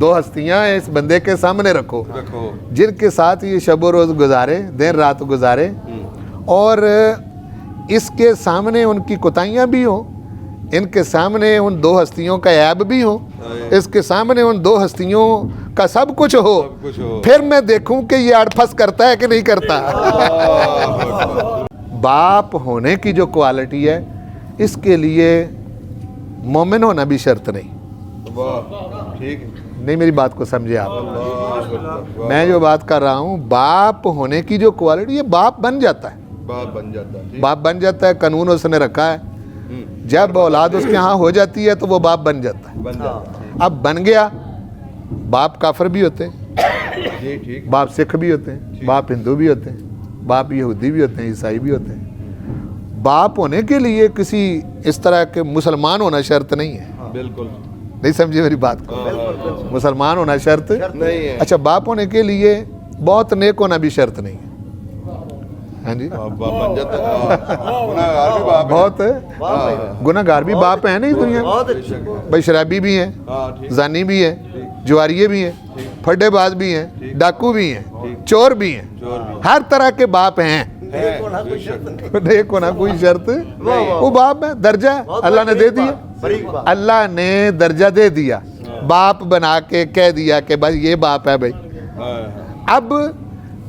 دو ہستیاں ہیں اس بندے کے سامنے رکھو جن کے ساتھ یہ شب و روز گزارے، دن رات گزارے، اور اس کے سامنے ان کی کوتاہیاں بھی ہوں، ان کے سامنے ان دو ہستیوں کا عیب بھی ہو، اس کے سامنے ان دو ہستیوں کا سب کچھ ہو، پھر میں دیکھوں کہ یہ اڑپھس کرتا ہے کہ نہیں کرتا۔ باپ ہونے کی جو کوالٹی ہے اس کے لیے مومن ہونا بھی شرط نہیں۔ نہیں، میری بات کو سمجھے آپ، میں جو بات کر رہا ہوں باپ ہونے کی جو کوالٹی ہے، باپ بن جاتا ہے، باپ بن جاتا ہے، قانون اس نے رکھا ہے، جب اولاد اس کے ہاں ہو جاتی ہے تو وہ باپ بن جاتا ہے۔ اب بن گیا، باپ کافر بھی ہوتے ہیں، باپ سکھ بھی ہوتے ہیں، باپ ہندو بھی ہوتے ہیں، باپ یہودی بھی ہوتے ہیں، عیسائی بھی ہوتے ہیں۔ باپ ہونے کے لیے کسی اس طرح کے مسلمان ہونا شرط نہیں ہے۔ بالکل نہیں سمجھے میری بات کو، مسلمان ہونا شرط نہیں ہے۔ اچھا، باپ ہونے کے لیے بہت نیک ہونا بھی شرط نہیں ہے۔ ہاں جی، بہت گناہگار بھی باپ ہیں نہیں دنیا میں، بھائی شرابی بھی ہیں، زانی بھی ہیں، جواریے بھی ہیں، پھڈے باز بھی ہیں، ڈاکو بھی ہیں، چور بھی ہیں، ہر طرح کے باپ ہیں۔ نیک ہونا کوئی شرط، وہ باپ ہے، درجہ ہے، اللہ نے دے دیا، اللہ نے درجہ دے دیا، باپ بنا کے کہہ دیا کہ بھائی یہ باپ ہے بھائی۔ اب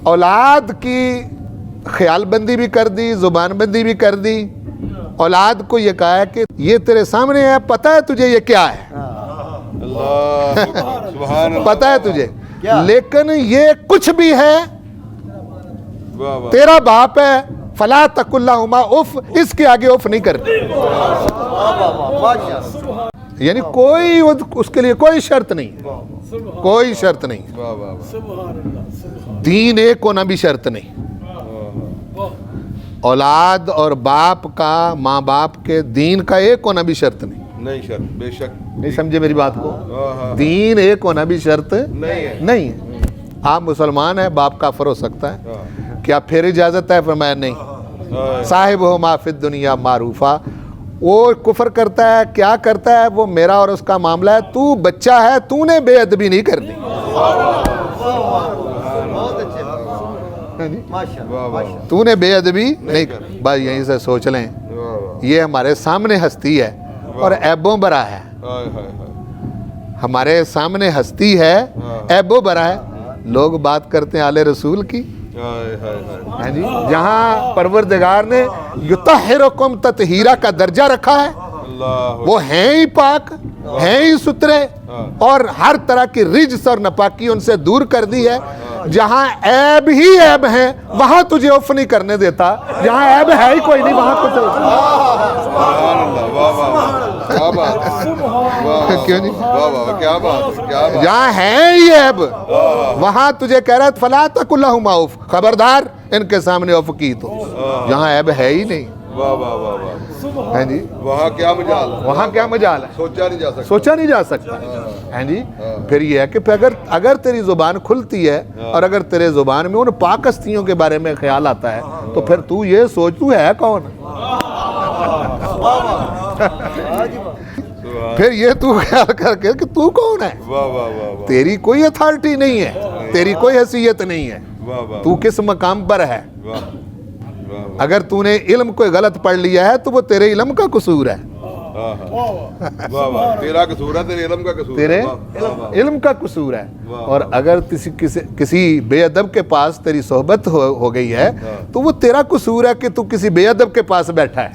اولاد کی خیال بندی بھی کر دی، زبان بندی بھی کر دی، اولاد کو یہ کہا ہے کہ یہ تیرے سامنے ہے، پتہ ہے تجھے یہ کیا ہے، پتہ ہے تجھے، لیکن یہ کچھ بھی ہے تیرا باپ ہے، فلا تقل لہما اف، اس کے آگے اف نہیں کرتے، یعنی کوئی اس کے لیے کوئی شرط نہیں، کوئی شرط نہیں۔ دین ایک ہونا بھی شرط نہیں، اولاد اور باپ کا، ماں باپ کے دین کا ایک ہونا بھی شرط نہیں، شرط بے شک، نہیں سمجھے میری بات کو، دین ایک ہونا بھی شرط نہیں ہے۔ آپ مسلمان ہیں، باپ کافر ہو سکتا ہے، کیا پھر اجازت ہے؟ فرمایا نہیں، صاحب ہو ما فی الدنیا معروفہ، وہ کفر کرتا ہے، کیا کرتا ہے وہ میرا اور اس کا معاملہ ہے، تو بچہ ہے، تو نے بے ادبی نہیں کرنی۔ تو نے بے ادبی نہیں کر، بھائی یہیں سے سوچ لیں، یہ ہمارے سامنے ہستی ہے اور عیبوں برا ہے، ہمارے سامنے ہستی ہے، عیبوں برا ہے، لوگ بات کرتے ہیں آل رسول کی، جی جہاں پروردگار نے یطہرکم تطہیرا کا درجہ رکھا ہے، وہ ہیں ہی پاک، ہیں ہی ستھرے، اور ہر طرح کی رجس اور ناپاکی ان سے دور کر دی ہے۔ جہاں عیب ہی عیب ہیں وہاں تجھے اف نہیں کرنے دیتا، جہاں عیب ہے ہی کوئی نہیں وہاں کچھ کیوں نہیں، جہاں ہے ہی عیب وہاں تجھے کہہ رہا ہے فلا تقل لہما اف، خبردار ان کے سامنے اف کی تو، جہاں عیب ہے ہی نہیں، ہیں جی، وہاں کیا مجال، وہاں کیا مجال ہے، سوچا نہیں جا سکتا، ہیں جی۔ پھر یہ ہے کہ اگر تیری زبان کھلتی ہے اور اگر تیرے زبان میں ان پاک ہستیوں کے بارے میں خیال آتا ہے تو پھر تو یہ سوچ تو ہے کون، پھر یہ تو خیال کر کے کہ تو کون ہے، تیری کوئی اتھارٹی نہیں ہے، تیری کوئی حیثیت نہیں ہے، تو کس مقام پر ہے۔ اگر تو نے علم کوئی غلط پڑھ لیا ہے تو وہ تیرے علم کا قصور ہے، تیرا قصور ہے، تیرے علم کا قصور ہے، تیرے علم کا قصور ہے۔ اور اگر کسی بے ادب کے پاس تیری صحبت ہو گئی ہے تو وہ تیرا قصور ہے کہ تو کسی بے ادب کے پاس بیٹھا ہے۔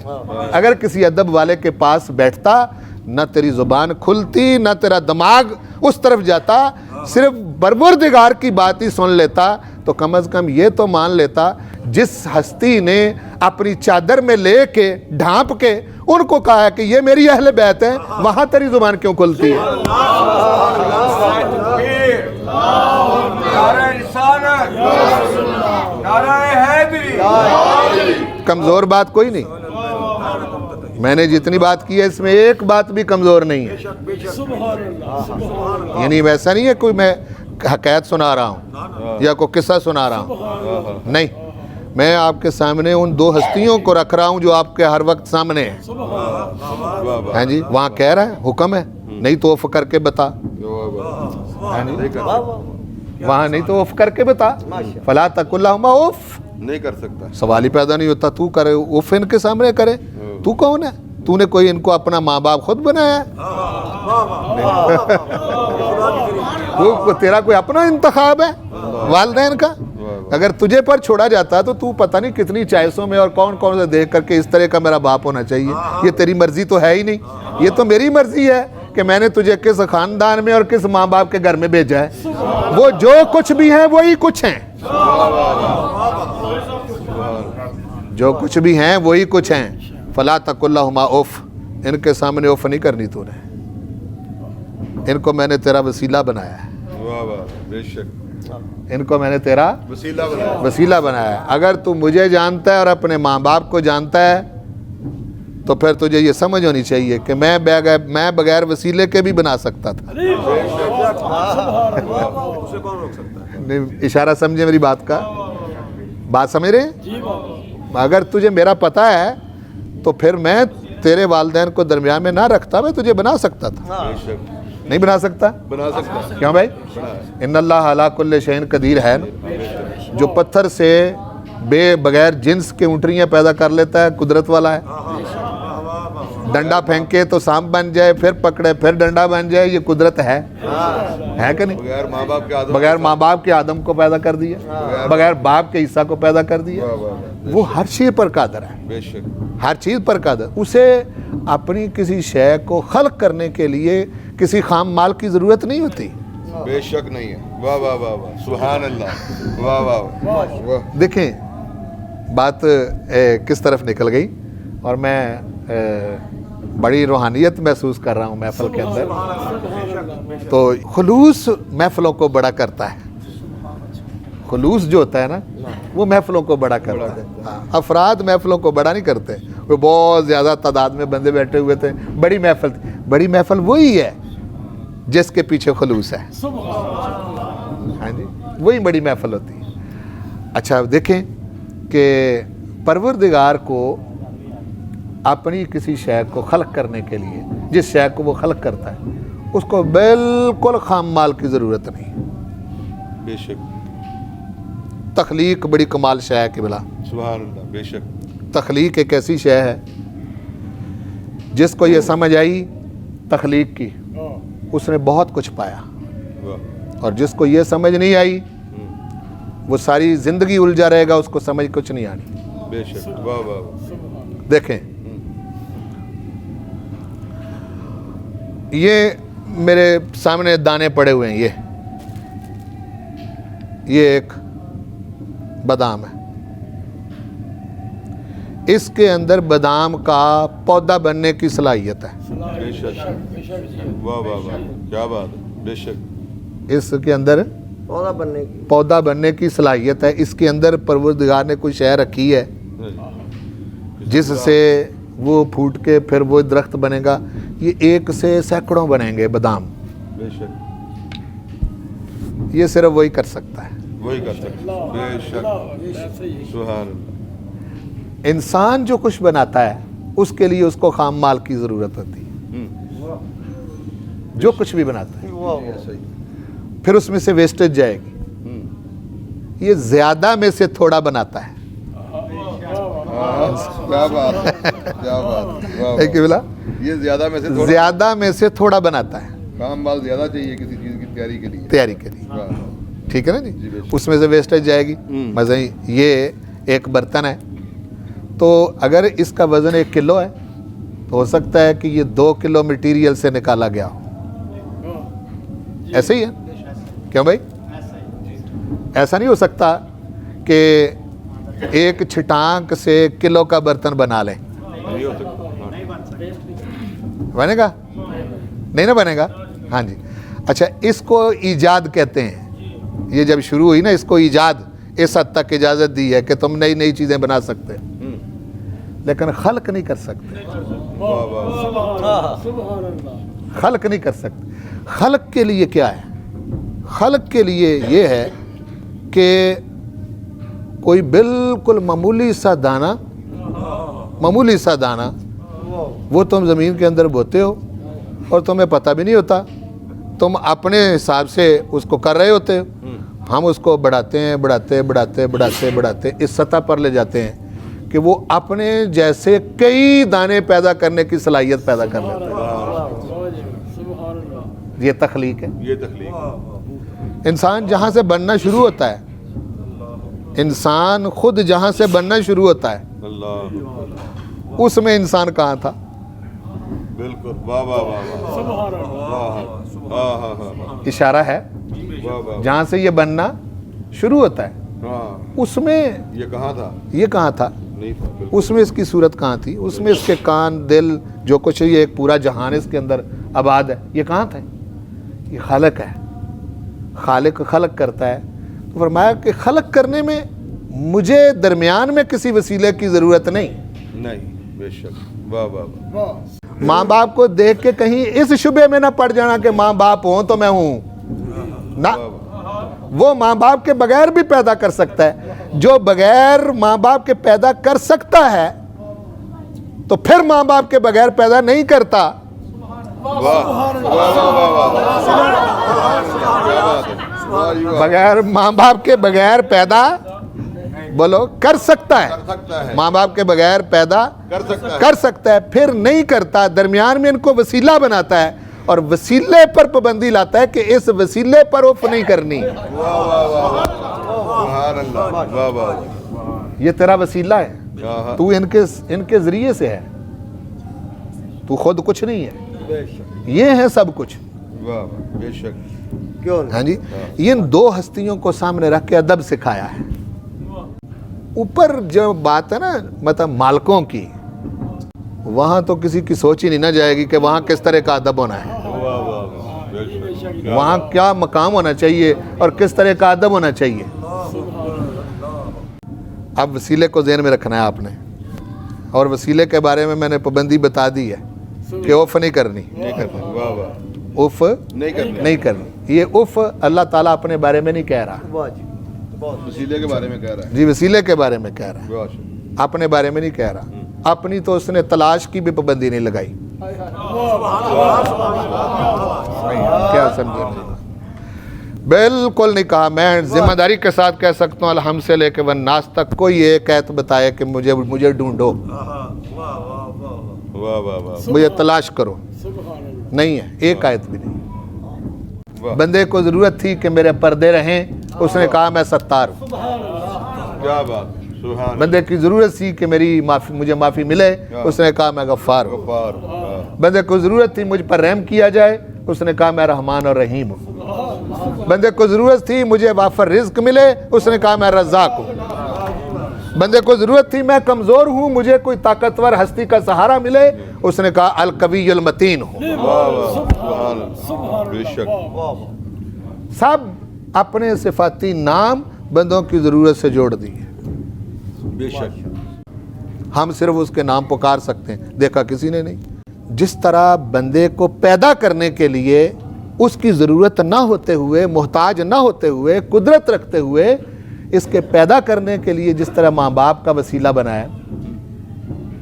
اگر کسی ادب والے کے پاس بیٹھتا، نہ تیری زبان کھلتی، نہ تیرا دماغ اس طرف جاتا، صرف پروردگار کی بات ہی سن لیتا، تو کم از کم یہ تو مان لیتا جس ہستی نے اپنی چادر میں لے کے ڈھانپ کے ان کو کہا ہے کہ یہ میری اہل بیت ہے، وہاں تیری زبان کیوں کھلتی ہے؟ کمزور بات کوئی نہیں، میں نے جتنی بات کی ہے اس میں ایک بات بھی کمزور نہیں ہے، یعنی ویسا نہیں ہے کوئی میں حکایت سنا رہا ہوں یا کوئی قصہ سنا رہا ہوں، نہیں، میں آپ کے سامنے ان دو ہستیوں کو رکھ رہا ہوں جو آپ کے ہر وقت سامنے ہیں، ہاں جی، وہاں کہہ رہا ہے، حکم ہے، نہیں تو اف کر کے بتا، وہاں نہیں تو اف کر کے بتا. فلا تقل لہما اف, نہیں کر سکتا. سوال ہی پیدا نہیں ہوتا. تو کرے اف ان کے سامنے کرے, تو کون ہے؟ تو نے کوئی ان کو اپنا ماں باپ خود بنایا ہے؟ وہ تیرا کوئی اپنا انتخاب ہے والدین کا؟ اگر تجھے پر چھوڑا جاتا تو تو پتہ نہیں کتنی چائسوں میں اور کون کون سے دیکھ کر کے اس طرح کا میرا باپ ہونا چاہیے. یہ تیری مرضی تو ہے ہی نہیں, یہ تو میری مرضی ہے کہ میں نے تجھے کس خاندان میں اور کس ماں باپ کے گھر میں بھیجا ہے. وہ جو کچھ بھی ہیں وہی کچھ ہیں, جو کچھ بھی ہیں وہی کچھ ہیں. فلا تقل لہما اف, ان کے سامنے اف نہیں کرنی تو نے. ان کو میں نے تیرا وسیلہ بنایا ہے. واہ واہ, بے شک. ان کو میں نے تیرا وسیلہ بنایا ہے. اگر تو مجھے جانتا ہے اور اپنے ماں باپ کو جانتا ہے تو پھر تجھے یہ سمجھ ہونی چاہیے کہ میں بغیر وسیلے کے بھی بنا سکتا تھا. اشارہ سمجھے میری بات کا؟ بات سمجھ رہے ہیں؟ اگر تجھے میرا پتہ ہے تو پھر میں تیرے والدین کو درمیان میں نہ رکھتا, میں تجھے بنا سکتا تھا. نہیں بنا سکتا؟ بنا سکتا. کیوں بھائی؟ ان اللہ علی کل شیء قدیر ہے نا. جو پتھر سے بغیر جنس کے اونٹریاں پیدا کر لیتا ہے قدرت والا ہے. ڈنڈا پھینکے تو سانپ بن جائے, پھر پکڑے پھر ڈنڈا بن جائے, یہ قدرت ہے کہ نہیں؟ بغیر ماں باپ کے آدم کو پیدا کر دیا, بغیر باپ کے عیسیٰ کو پیدا کر دیا. وہ ہر چیز پر قادر ہے, ہر چیز پر قادر. اسے اپنی کسی شے کو خلق کرنے کے لیے کسی خام مال کی ضرورت نہیں ہوتی. بے شک نہیں ہے. واہ واہ واہ واہ, سبحان اللہ. واہ واہ. دیکھیں بات کس طرف نکل گئی, اور میں بڑی روحانیت محسوس کر رہا ہوں محفل کے اندر. تو خلوص محفلوں کو بڑا کرتا ہے. خلوص جو ہوتا ہے نا وہ محفلوں کو بڑا کرتا ہے. افراد محفلوں کو بڑا نہیں کرتے. وہ بہت زیادہ تعداد میں بندے بیٹھے ہوئے تھے, بڑی محفل تھی. بڑی محفل وہی ہے جس کے پیچھے خلوص ہے. ہاں جی, وہی بڑی محفل ہوتی ہے. اچھا دیکھیں کہ پروردگار کو اپنی کسی شے کو خلق کرنے کے لیے, جس شے کو وہ خلق کرتا ہے, اس کو بالکل خام مال کی ضرورت نہیں. بے شک. تخلیق بڑی کمال شے ہے کہ بلا. سبحان اللہ. بے شک. تخلیق ایک ایسی شے ہے جس کو یہ سمجھ آئی تخلیق کی, اس نے بہت کچھ پایا. اور جس کو یہ سمجھ نہیں آئی وہ ساری زندگی الجھا رہے گا, اس کو سمجھ کچھ نہیں آنی. بے شک. واہ واہ. دیکھیں یہ میرے سامنے دانے پڑے ہوئے ہیں, یہ ایک بادام ہے. اس کے اندر بادام کا پودا بننے کی صلاحیت ہے. بے شک. واہ واہ واہ, کیا بات ہے. بے شک. اس کے اندر پودا بننے کی صلاحیت ہے. اس کے اندر پروردگار نے کوئی شے رکھی ہے جس سے وہ پھوٹ کے پھر وہ درخت بنے گا. یہ ایک سے سینکڑوں بنیں گے بادام. بے شک. یہ صرف وہی کر سکتا ہے. وہی کر سکتا ہے. بے شک. سبحان اللہ. انسان جو کچھ بناتا ہے اس کے لیے اس کو خام مال کی ضرورت ہوتی ہے. جو کچھ بھی بناتا ہے پھر اس میں سے ویسٹیج جائے گی. یہ زیادہ میں سے تھوڑا بناتا ہے. کیا بات ہے, کیا بات ہے. کہ بلا یہ زیادہ میں سے تھوڑا بناتا ہے. کام مال زیادہ چاہیے کسی چیز کی تیاری کے لیے. ٹھیک ہے نا جی. اس میں سے ویسٹیج جائے گی. مثلا یہ ایک برتن ہے تو اگر اس کا وزن 1 کلو ہے تو ہو سکتا ہے کہ یہ 2 کلو مٹیریل سے نکالا گیا ہو. ایسے ہی ہے کیوں بھائی؟ ایسا نہیں ہو سکتا کہ ایک چھٹانک سے کلو کا برتن بنا لیں. بنے گا؟ نہیں نا بنے گا. ہاں جی. اچھا اس کو ایجاد کہتے ہیں. یہ جب شروع ہوئی نا اس کو ایجاد, اس حد تک اجازت دی ہے کہ تم نئی نئی چیزیں بنا سکتے, لیکن خلق نہیں کر سکتے. خلق نہیں کر سکتے. خلق کے لیے کیا ہے؟ خلق کے لیے یہ ہے کہ کوئی بالکل معمولی سا دانہ وہ تم زمین کے اندر بوتے ہو اور تمہیں پتہ بھی نہیں ہوتا تم اپنے حساب سے اس کو کر رہے ہوتے ہو، ہم اس کو بڑھاتے ہیں، بڑھاتے اس سطح پر لے جاتے ہیں کہ وہ اپنے جیسے کئی دانے پیدا کرنے کی صلاحیت پیدا کر لیتے ہیں۔ یہ تخلیق ہے۔ یہ تخلیق انسان جہاں سے بننا شروع ہوتا ہے، انسان خود جہاں سے بننا شروع ہوتا ہے، اللہ اس میں انسان کہاں تھا؟ بالکل واہ واہ واہ واہ اشارہ ہے واہ واہ جہاں سے یہ بننا شروع ہوتا ہے، ہاں اس میں یہ کہاں تھا؟ یہ کہاں تھا؟ نہیں تھا بالکل اس میں اس کی صورت کہاں تھی؟ اس میں اس کے کان، دل، جو کچھ ہے، یہ ایک پورا جہان اس کے اندر آباد ہے، یہ کہاں تھا؟ یہ خالق ہے، خالق خلق کرتا ہے۔ تو فرمایا کہ خلق کرنے میں مجھے درمیان میں کسی وسیلے کی ضرورت نہیں۔ نہیں بے شک واہ واہ واہ ماں باپ کو دیکھ کے کہیں اس شبے میں نہ پڑ جانا کہ ماں باپ ہوں تو میں ہوں، نہ، وہ ماں باپ کے بغیر بھی پیدا کر سکتا ہے۔ جو بغیر ماں باپ کے پیدا کر سکتا ہے تو پھر ماں باپ کے بغیر پیدا نہیں کرتا۔ واہ واہ واہ واہ بغیر ماں باپ کے بغیر پیدا بولو کر سکتا ہے، سکتا ہے ماں باپ کے بغیر پیدا کر سکتا ہے، پھر نہیں کرتا، درمیان میں ان کو وسیلہ بناتا ہے اور وسیلے پر پابندی لاتا ہے کہ اس وسیلے پر اف نہیں کرنی۔ واہ واہ واہ سبحان اللہ واہ واہ یہ تیرا وسیلہ ہے، واہ تو ان کے ذریعے سے ہے، تو خود کچھ نہیں ہے، یہ ہے سب کچھ۔ واہ بے شک ہاں جی، ان دو ہستیوں کو سامنے رکھ کے ادب سکھایا ہے۔ اوپر جو بات ہے نا مطلب مالکوں کی، وہاں تو کسی کی سوچ ہی نہیں نہ جائے گی کہ وہاں کس طرح کا ادب ہونا ہے، واہ واہ بے شک وہاں کیا مقام ہونا چاہیے اور کس طرح کا ادب ہونا چاہیے۔ اب وسیلے کو ذہن میں رکھنا ہے آپ نے، اور وسیلے کے بارے میں نے پابندی بتا دی ہے کہ اف نہیں کرنی، نہیں کرنا واہ واہ اف نہیں کرنا نہیں کرنی۔ یہ اف اللہ تعالیٰ اپنے بارے میں نہیں کہہ رہا، وسیلے کے بارے میں کہہ رہا ہے جی وسیلے کے بارے میں کہہ رہا ہے، واہ شک اپنے بارے میں نہیں کہہ رہا۔ اپنی تو اس نے تلاش کی بھی پابندی نہیں لگائی، کیا سمجھے؟ بالکل نہیں کہا۔ میں ذمہ داری کے ساتھ کہہ سکتا ہوں الحمد سے لے کے والناس تک کوئی ایک ایت بتائے کہ مجھے ڈھونڈو، واہ واہ واہ مجھے تلاش کرو، نہیں ہے، ایک آیت بھی نہیں۔ واہ بندے کو ضرورت تھی کہ میرے پردے رہیں، اس نے کہا میں ستار ہوں۔ کیا بات سبحان بندے کی ضرورت تھی کہ مجھے معافی ملے، اس نے کہا میں غفار ہوں۔ غفار بندے کو ضرورت تھی مجھ پر رحم کیا جائے، اس نے کہا میں رحمان اور رحیم ہوں۔ بندے کو ضرورت تھی مجھے وافر رزق ملے، اس نے کہا میں رزاق ہوں۔ بندے کو ضرورت تھی میں کمزور ہوں، مجھے کوئی طاقتور ہستی کا سہارا ملے، اس نے کہا القوی المتین ہوں۔ واہ واہ سبحان اللہ بے شک سب اپنے صفاتی نام بندوں کی ضرورت سے جوڑ دیے، بے شک ہم صرف اس کے نام پکار سکتے ہیں، دیکھا کسی نے نہیں۔ جس طرح بندے کو پیدا کرنے کے لیے اس کی ضرورت نہ ہوتے ہوئے، محتاج نہ ہوتے ہوئے، قدرت رکھتے ہوئے اس کے پیدا کرنے کے لیے جس طرح ماں باپ کا وسیلہ بنایا،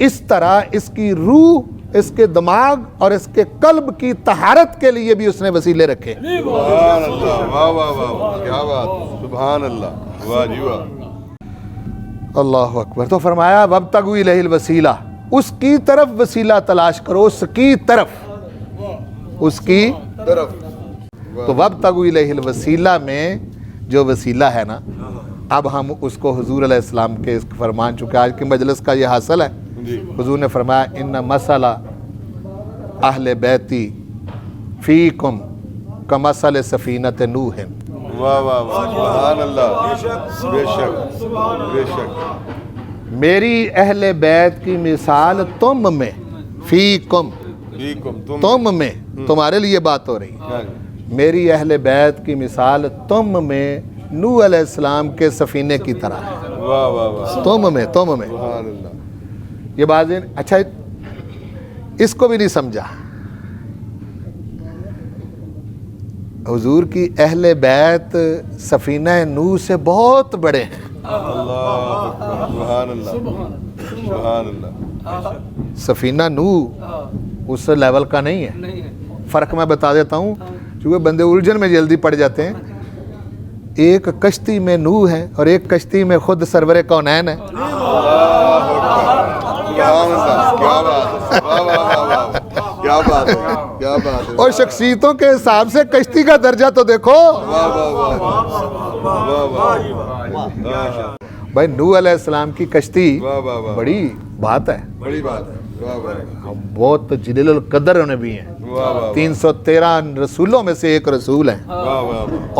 اس طرح اس کی روح، اس کے دماغ اور اس کے قلب کی طہارت کے لیے بھی اس نے وسیلے رکھے۔ سبحان اللہ واہ واہ واہ کیا بات سبحان اللہ واہ جی واہ اللہ اکبر۔ تو فرمایا وابتغوا الیہ الوسیلہ، اس کی طرف وسیلہ تلاش کرو، اس کی طرف، اس کی طرف تو وابتغوا الیہ الوسیلہ میں جو وسیلہ ہے نا، اب ہم اس کو حضور علیہ السلام کے اس فرمان، چونکہ آج کے مجلس کا یہ حاصل ہے، جی حضور نے فرمایا ان مسئلہ اہل بیتی فیکم کمثل سفینۃ نوح۔ واہ واہ واہ سبحان اللہ بے شک بے شک میری اہل بیت کی مثال تم میں، فیکم فیکم تم میں، تمہارے لیے بات ہو رہی ہے، میری اہل بیت کی مثال تم میں نوح علیہ السلام کے سفینے کی طرح ہے، واہ واہ واہ تم میں سبحان اللہ یہ بات اچھا اس کو بھی نہیں سمجھا۔ حضور کی اہل بیت سفینہ نوح سے بہت بڑے ہیں، اللہ سبحان اللہ سبحان اللہ سفینہ نوح اس لیول کا نہیں ہے۔ فرق میں بتا دیتا ہوں، چونکہ بندے الجھن میں جلدی پڑ جاتے ہیں. ایک کشتی میں نوح ہے اور ایک کشتی میں خود سرور کونین ہے. کیا بات ہے، کیا بات ہے. اور شخصیتوں کے حساب سے کشتی کا درجہ تو دیکھو. بھائی نوح علیہ السلام کی کشتی بڑی بات ہے، بڑی بات ہے. بہت جلیل القدر نبی ہیں. 313 رسولوں میں سے ایک رسول ہیں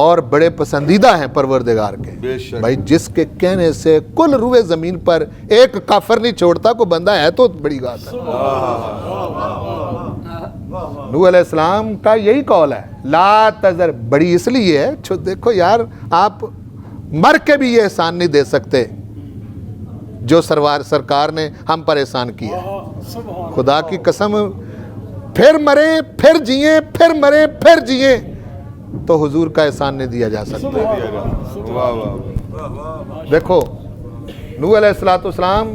اور بڑے پسندیدہ ہیں پروردگار کے. بے شک. بھائی جس کے کہنے سے کل روئے زمین پر ایک کافر نہیں چھوڑتا، کو بندہ ہے تو بڑی بات ہے. نوح علیہ السلام کا یہی قول ہے، لا تذر. بڑی اس لیے ہے، دیکھو یار آپ مر کے بھی یہ احسان نہیں دے سکتے جو سرکار نے ہم پر احسان کیا. خدا کی قسم، پھر مرے پھر جئیں، پھر مرے پھر جئیں، تو حضور کا احسان نہیں دیا جا سکتا. دیکھو نوح علیہ السلام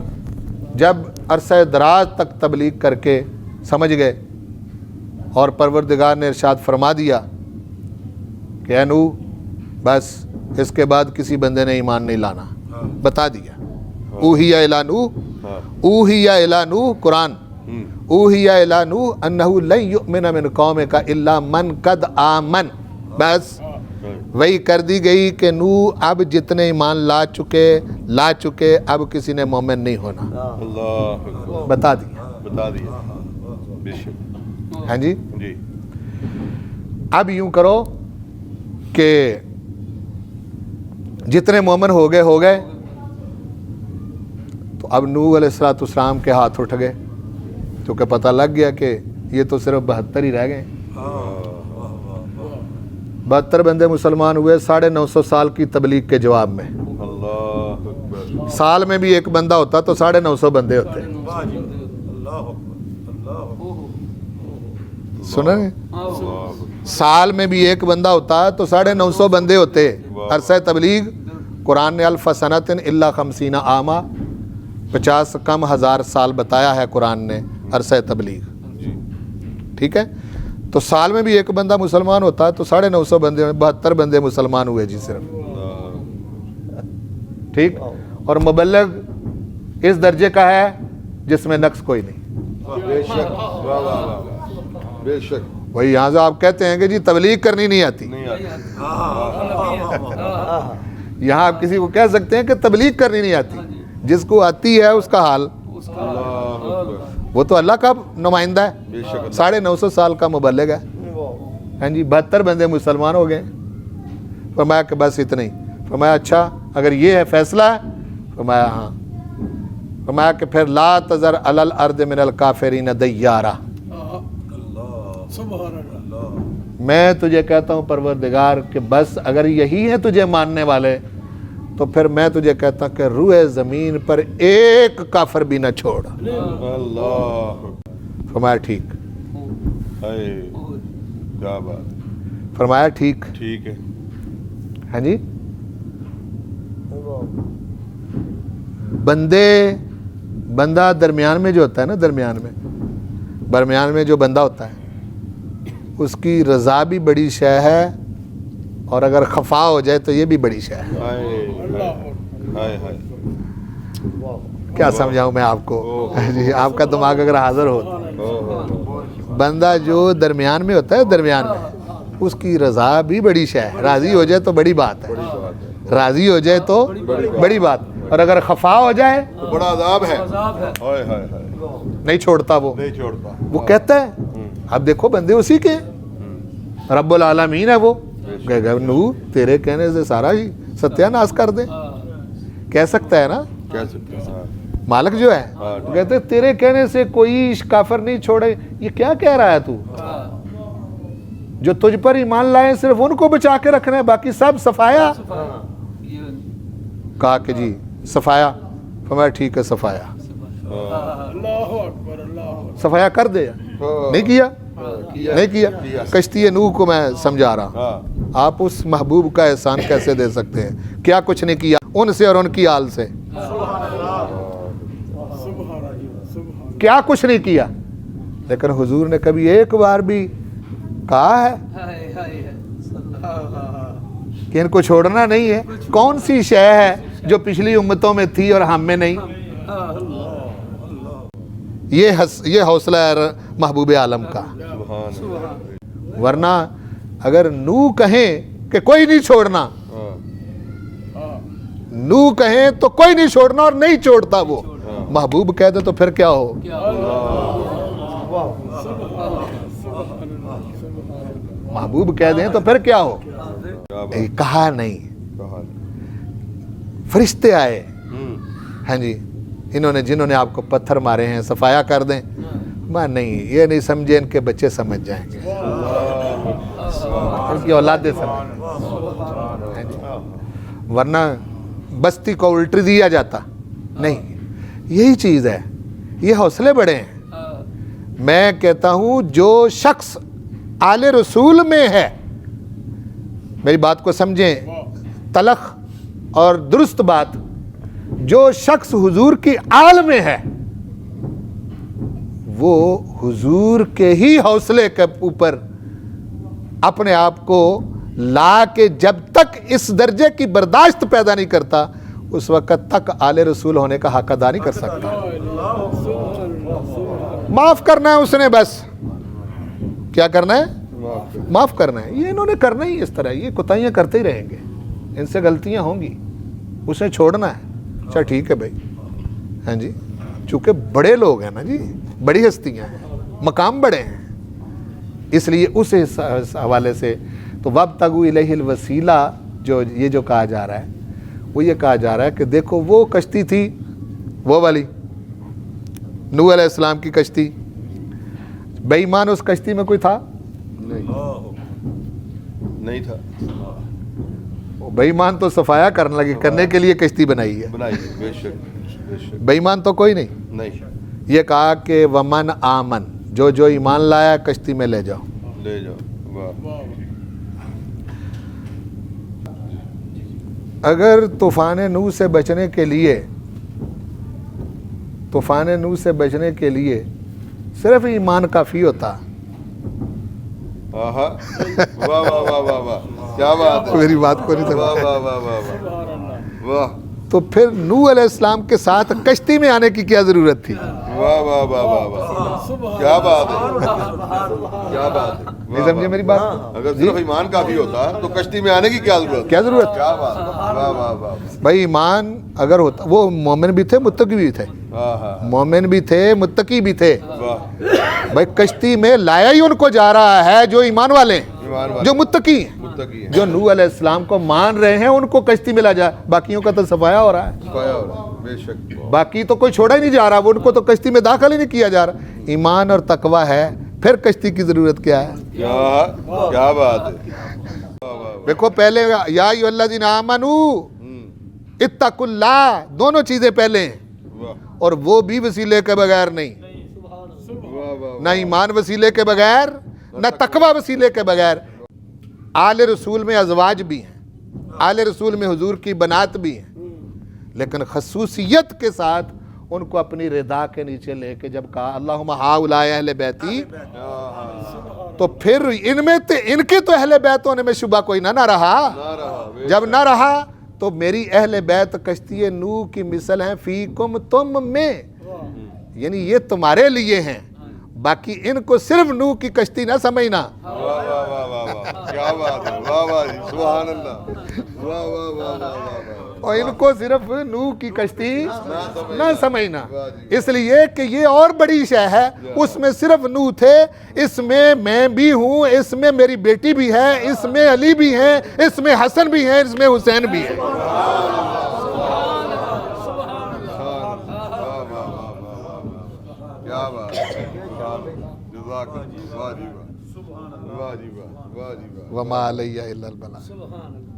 جب عرصہ دراز تک تبلیغ کر کے سمجھ گئے اور پروردگار نے ارشاد فرما دیا کہ اے نوح بس اس کے بعد کسی بندے نے ایمان نہیں لانا، بتا دیا. اوحی الی نوح قرآن، اوحی الی نوح انہ لن یؤمن من قومک الا من قد آمن. بس وہی کر دی گئی کہ نوح اب جتنے ایمان لا چکے اب کسی نے مومن نہیں ہونا. اللہ بتا دیا. بتا دیا. بے شک. ہاں جی. جی. اب یوں کرو کہ جتنے مومن ہو گئے تو اب نوح علیہ السلام کے ہاتھ اٹھ گئے، کیونکہ پتہ لگ گیا کہ یہ تو صرف 72 ہی رہ گئے. 72 بندے مسلمان ہوئے 950 سال کی تبلیغ کے جواب میں. اللہ اکبر. سال میں بھی ایک بندہ ہوتا تو 950 بندے ہوتے. سنیں، سال میں بھی ایک بندہ ہوتا تو 950 بندے ہوتے. عرصہ تبلیغ قرآن نے الف سنۃ الا 50 عاما، 50 کم ہزار سال بتایا ہے قرآن نے عرصہ تبلیغ. ٹھیک ہے، تو سال میں بھی ایک بندہ مسلمان ہوتا تو 950 بندے، 72 بندے مسلمان ہوئے جی صرف. ٹھیک. اور مبلغ اس درجے کا ہے جس میں نقص کوئی نہیں. بے شک. بے شک. وہی یہاں سے آپ کہتے ہیں کہ جی تبلیغ کرنی نہیں آتی. یہاں آپ کسی کو کہہ سکتے ہیں کہ تبلیغ کرنی نہیں آتی. جس کو آتی ہے اس کا حال، وہ تو اللہ کا نمائندہ ہے. 950 سال کا مبلغ ہے. ہاں جی. 72 بندے مسلمان ہو گئے. فرمایا کہ بس اتنے ہی. فرمایا اچھا اگر یہ ہے فیصلہ ہے؟ فرمایا ہاں. فرمایا کہ پھر لا تذر علی الارض من الکافرین دیارا. میں تجھے کہتا ہوں پروردگار کہ بس اگر یہی ہے تجھے ماننے والے تو پھر میں تجھے کہتا ہوں کہ روئے زمین پر ایک کافر بھی نہ چھوڑ. اللہ. فرمایا ٹھیک. کیا بات. فرمایا ٹھیک. ٹھیک ہے. ہاں جی. بندہ درمیان میں جو ہوتا ہے نا، درمیان میں جو بندہ ہوتا ہے اس کی رضا بھی بڑی شے ہے، اور اگر خفا ہو جائے تو یہ بھی بڑی شے ہے. کیا سمجھاؤں میں آپ کو جی. آپ کا دماغ اگر حاضر ہو، بندہ جو درمیان میں ہوتا ہے، درمیان میں اس کی رضا بھی بڑی شے ہے. راضی ہو جائے تو بڑی بات ہے، راضی ہو جائے تو بڑی بات، اور اگر خفا ہو جائے بڑا عذاب ہے. نہیں چھوڑتا. وہ کہتا ہے اب دیکھو بندے اسی کے رب العالمین ہے. وہ نوح تیرے کہنے سے سارا ہی ستیہ ناش کر دے. کہہ سکتا ہے نا مالک جو ہے. وہ کہتے ہیں تیرے کہنے سے کوئی کافر نہیں چھوڑے. یہ کیا کہہ رہا ہے تو؟ جو تجھ پر ایمان لائے صرف ان کو بچا کے رکھنا ہے، باقی سب صفایا. کہا کہ جی صفایا. فرمایا ٹھیک ہے صفایا. صفایا کر دے. نہیں کیا. کشتی نوح کو میں سمجھا رہا. آپ اس محبوب کا احسان کیسے دے سکتے ہیں؟ کیا کچھ نہیں کیا ان سے اور ان کی آل سے. کیا کچھ نہیں کیا. لیکن حضور نے کبھی ایک بار بھی کہا ہے کہ ان کو چھوڑنا نہیں ہے. کون سی شے ہے جو پچھلی امتوں میں تھی اور ہم میں نہیں؟ یہ حوصلہ ہے محبوب عالم کا. ورنہ اگر نو کہیں کہ کوئی نہیں چھوڑنا، نو کہیں تو کوئی نہیں چھوڑنا اور نہیں چھوڑتا وہ. محبوب کہہ دے تو پھر کیا ہو؟ محبوب کہہ دیں تو پھر کیا ہو؟ کہا نہیں. فرشتے آئے، ہاں جی، جنہوں نے آپ کو پتھر مارے ہیں صفایا کر دیں. نہیں، یہ نہیں سمجھے ان کے بچے سمجھ جائیں گے، ان کی اولادیں سمجھ. ورنہ بستی کو الٹ دیا جاتا نہیں. یہی چیز ہے، یہ حوصلے بڑے ہیں. میں کہتا ہوں جو شخص آل رسول میں ہے، میری بات کو سمجھیں، تلخ اور درست بات، جو شخص حضور کی آل میں ہے وہ حضور کے ہی حوصلے کے اوپر اپنے آپ کو لا کے جب تک اس درجے کی برداشت پیدا نہیں کرتا اس وقت تک آل رسول ہونے کا حق ادا نہیں کر سکتا. معاف کرنا ہے اس نے، بس کیا کرنا ہے؟ معاف کرنا ہے. یہ انہوں نے کرنا ہی اس طرح، یہ کوتاہیاں کرتے ہی رہیں گے، ان سے غلطیاں ہوں گی، اسے چھوڑنا ہے. اچھا ٹھیک ہے بھائی، ہاں جی، چونکہ بڑے لوگ ہیں نا جی، بڑی ہستیاں ہیں، مقام بڑے ہیں، اس لیے اس حوالے سے تو وابتغوا الیہ الوسیلہ جو کہا جا رہا ہے، وہ یہ کہا جا رہا ہے کہ دیکھو وہ کشتی تھی، وہ والی نوح علیہ السلام کی کشتی، بے ایمان اس کشتی میں کوئی تھا؟ نہیں تھا. بے ایمان تو صفایا کرنے کے لیے کشتی بنائی ہے. بے شک. بے ایمان تو کوئی نہیں. یہ کہا کہ ومن آمن، جو ایمان لایا کشتی میں لے جاؤ. اگر طوفان نوح سے بچنے کے لیے صرف ایمان کافی ہوتا، کیا بات ہے، میری بات کو نہیں سمجھا، تو پھر نوح علیہ السلام کے ساتھ کشتی میں آنے کی کیا ضرورت تھی؟ کیا بات ہے، کیا بات ہے. نہیں سمجھے میری بات؟ اگر صرف ایمان کافی ہوتا تو کشتی میں آنے کی کیا ضرورت؟ کیا ضرورت؟ کیا بات ہے. واہ واہ واہ. بھائی ایمان اگر ہوتا، وہ مومن بھی تھے متقی بھی تھے، مومن بھی تھے متقی بھی تھے. بھائی کشتی میں لایا ہی ان کو جا رہا ہے جو ایمان والے ہیں، جو متقی ہیں، جو نوح علیہ السلام کو مان رہے ہیں، ان کو کشتی میں لا جا. باقیوں کا تو صفایا ہو رہا ہے، بے شک. باقی تو کوئی چھوڑا ہی نہیں جا رہا، وہ ان کو تو کشتی میں داخل ہی نہیں کیا جا رہا. ایمان اور تقوی ہے، پھر کشتی کی ضرورت کیا ہے؟ کیا بات ہے. دیکھو پہلے یا ایھا الذین آمنوا اتقوا اللہ، دونوں چیزیں پہلے ہیں، اور وہ بھی وسیلے کے بغیر نہیں. نہ ایمان وسیلے کے بغیر، نہ تقوی وسیلے کے بغیر. آل رسول میں ازواج بھی ہیں، آل رسول میں حضور کی بنات بھی ہیں، لیکن خصوصیت کے ساتھ ان کو اپنی رضا کے نیچے لے کے جب کہا اللہم ہؤلاء اہل بیتی، تو پھر ان کے تو اہل بیت ہونے میں شبہ کوئی نہ رہا. جب نہ رہا تو میری اہل بیت کشتی نوح کی مثل ہیں فیکم، تم میں، یعنی یہ تمہارے لیے ہیں. باقی ان کو صرف نوح کی کشتی نہ سمجھنا. کیا بات ہے. واہ واہ، سبحان اللہ. واہ واہ واہ واہ. اور ان کو صرف نوح کی کشتی نہ سمجھنا، اس لیے کہ یہ اور بڑی شے ہے. اس میں صرف نوح تھے، اس میں بھی ہوں، اس میں میری بیٹی بھی ہے، اس میں علی بھی ہیں، اس میں حسن بھی ہیں، اس میں حسین بھی ہے. کیا بات ہے. جزاک اللہ. واہ جی واہ، واہ جی واہ، واہ جی واہ. وما علیہ الا البلاغ.